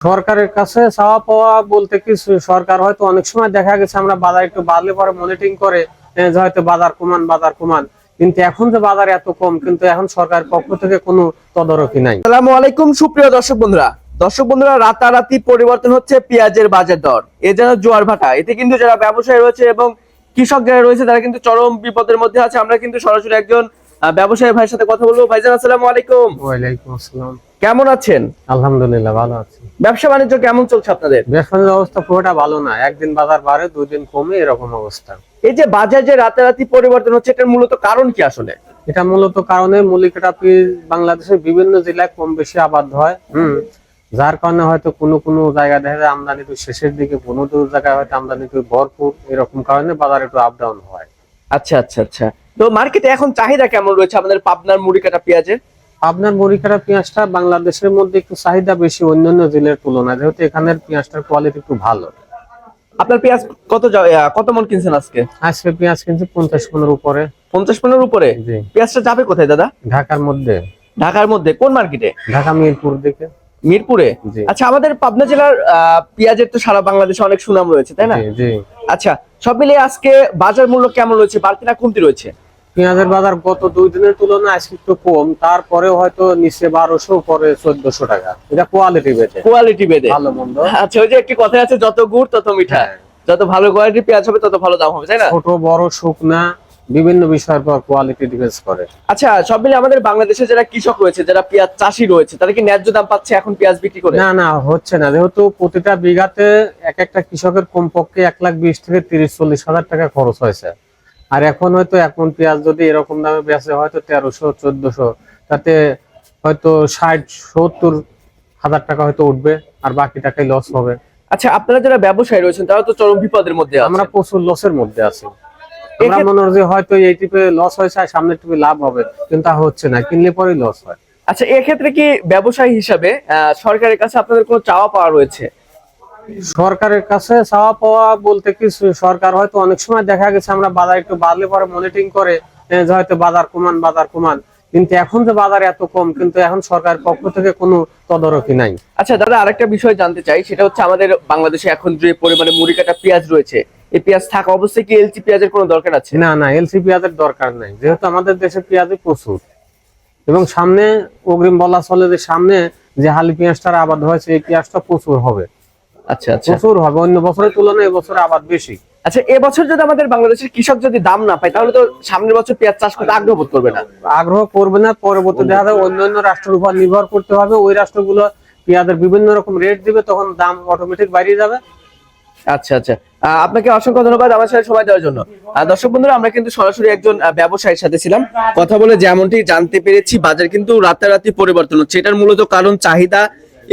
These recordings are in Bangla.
সরকারের কাছে চাওয়া পাওয়া বলতে কি, সরকার হয়তো অনেক সময় দেখা গেছে আমরা বাজার একটু বাড়লে পরে মনিটরিং করে যে হয়তো বাজার কমান, কিন্তু এখন যে বাজার এত কম, কিন্তু এখন সরকারের পক্ষ থেকে কোনো তদারকি নাই। আসসালামু আলাইকুম সুপ্রিয় দর্শক বন্ধুরা, রাতারাতি পরিবর্তন হচ্ছে পেঁয়াজের বাজার দর। এ যেন জোয়ার ভাটা। এতে কিন্তু যারা ব্যবসায়ী রয়েছে এবং কৃষক যারা রয়েছে তারা কিন্তু চরম বিপদের মধ্যে আছে। আমরা কিন্তু সরাসরি একজন ব্যবসায়ী ভাইয়ের সাথে কথা বলবো। ভাইজান আসসালামু আলাইকুম। ওয়ালাইকুম আসসালাম। কেমন আছেন? আলহামদুলিল্লাহ ভালো আছি। ব্যবসা বাণিজ্য কেমন চলছে আপনাদের? ব্যবসা বাণিজ্যের অবস্থা খুবটা ভালো না, একদিন বাজার বাড়ে দুই দিন কমে, এরকম অবস্থা। এই যে বাজার যে রাতারাতি পরিবর্তন হচ্ছে, এটার মূলত কারণ কি আসলে? এটা মূলত কারণে মল্লিকাটা পেঁয়াজ বাংলাদেশের বিভিন্ন জেলায় কম বেশি আবাদ হয়। যার কারণে হয়তো কোনো জায়গায় দেখা যায় আমদানি একটু শেষের দিকে, কোনো জায়গায় হয়তো আমদানি একটু ভরপুর, এরকম কারণে বাজার একটু আপ ডাউন হয়। আচ্ছা। তো মার্কেটে এখন চাহিদা কেমন রয়েছে আমাদের পাবনার মুড়িকাটা পেঁয়াজের? আপনার মরিকাটা পেঁয়াজটা বাংলাদেশের মধ্যে একটু চাহিদা বেশি অন্যান্য জেলার তুলনায়, যেহেতু এখানের পেঁয়াজটার কোয়ালিটি একটু ভালো। আপনার পেঁয়াজ কত মন কিনছেন আজকে? আজকে পেঁয়াজ কিনছি 50 মনের উপরে। 50 মনের উপরে? জি। পেঁয়াজটা যাবে কোথায় দাদা? ঢাকার মধ্যে। ঢাকার মধ্যে কোন মার্কেটে? ঢাকা মিরপুর দিকে। মিরপুরে? জি। আচ্ছা, আমাদের পাবনা জেলার পেঁয়াজের তো সারা বাংলাদেশে অনেক সুনাম রয়েছে, তাই না? জি। আচ্ছা, সব মিলিয়ে আজকে বাজার মূল্য কেমন রয়েছে, বাড়তি না কমতি রয়েছে? পেঁয়াজের বাজার গত 2 দিনের তুলনায় আজকে একটু কম, তারপরেও হয়তো নিচে 1200 উপরে 1400 টাকা। এটা কোয়ালিটি বেঁধে ভালো মন্দ। আচ্ছা, ওই যে একটি কথা আছে, যত গুড় তত মিঠা। হ্যাঁ। যত ভালো কোয়ালিটির পেঁয়াজ হবে তত ভালো দাম হবে, তাই না? ছোট বড় শুকনা বিভিন্ন বিষয়ের পর কোয়ালিটি ডিপেন্ড করে। আচ্ছা, সব মিলিয়ে আমাদের বাংলাদেশে যারা কৃষক রয়েছে, যারা পেঁয়াজ চাষী রয়েছে, তারা কি ন্যায্য দাম পাচ্ছে এখন পেঁয়াজ বিক্রি করে? না, হচ্ছে না, যেহেতু প্রতিটা বিঘাতে এক একটা কৃষকের কমপক্ষে 1,20,000 থেকে 30-40 হাজার টাকা খরচ হয়েছে। আর এখন হয়তো এখন পেঁয়াজ যদি এরকম দামে বেচে হয়তো 1300-1400, তাতে হয়তো 60-70 হাজার টাকা হয়তো উঠবে, আর বাকি টাকাই লস হবে। আচ্ছা, আপনারা যারা ব্যবসায়ী রয়েছেন তারা তো চরম বিপদের মধ্যে আছে। আমরা প্রচুর লসের মধ্যে আছি। আমরা মনে হয় যে হয়তো এই টিপে লস হয়েছে আর সামনের টিপে লাভ হবে, কিন্তু তা হচ্ছে না, কিনলে পরেই লস হয়। আচ্ছা, এক্ষেত্রে কি ব্যবসায়ী হিসাবে সরকারের কাছে আপনাদের কোনো চাওয়া পাওয়া রয়েছে? সরকারের কাছে চাওয়া পাওয়া বলতে কি, সরকার হয়তো অনেক সময় দেখা গেছে আমরা বাজার একটু বাড়লে পরে মনিটরিং করে যে হয়তো বাজার কমান, কিন্তু এখন যে বাজার এত কম, কিন্তু এখন সরকারের পক্ষ থেকে কোনো তদারকি নাই। আচ্ছা দাদা, আরেকটা বিষয় জানতে চাই, সেটা হচ্ছে আমাদের বাংলাদেশে এখন যে পরিমাণে মুড়িকাটা পেঁয়াজ রয়েছে, এই পেঁয়াজ থাকা অবস্থায় কি এলসি পেঁয়াজের কোনো দরকার আছে? না, এলসি পেঁয়াজের দরকার নাই, যেহেতু আমাদের দেশে পেঁয়াজই প্রচুর, এবং সামনে অগ্রিম বলা চলে যে সামনে যে হালি পেঁয়াজটার আবাদ হয়েছে এই পেঁয়াজটা প্রচুর হবে। আচ্ছা, প্রচুর হবে, অন্য বছরের তুলনায় এবছর আবাদ বেশি। আচ্ছা, এবছর যদি আমাদের বাংলাদেশের কৃষক যদি দাম না পায়, তাহলে তো সামনের বছর পেঁয়াজ চাষ করতে আগ্রহ বোধ করবে না। পরবর্তী দেখা যাবে অন্যান্য রাষ্ট্রের উপর নির্ভর করতে হবে। ওই রাষ্ট্রগুলো পেঁয়াজের বিভিন্ন রকম রেট দিবে, তখন দাম অটোমেটিক বাড়িয়ে যাবে। আচ্ছা, আপনাকে অসংখ্য ধন্যবাদ আমার সাথে সময় দেওয়ার জন্য। দর্শক বন্ধুরা, আমরা কিন্তু সরাসরি একজন ব্যবসায়ীর সাথে ছিলাম, কথা বলে যেমনটি জানতে পেরেছি বাজার কিন্তু রাতারাতি পরিবর্তন হচ্ছে। এটার মূলত কারণ চাহিদা,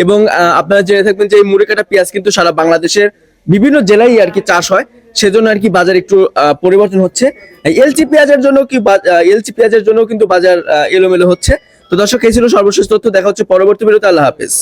এবং আপনারা জেনে থাকবেন যে এই মুড়িকাটা পেঁয়াজ কিন্তু সারা বাংলাদেশের বিভিন্ন জেলায় আর কি চাষ হয়, সেজন্য আর কি বাজার একটু পরিবর্তন হচ্ছে। এলসি পেঁয়াজের জন্য কিন্তু বাজার এলোমেলো হচ্ছে। তো দর্শক, এই ছিল সর্বশেষ তথ্য। দেখা হচ্ছে পরবর্তী ভিডিওতে। আল্লাহ হাফেজ।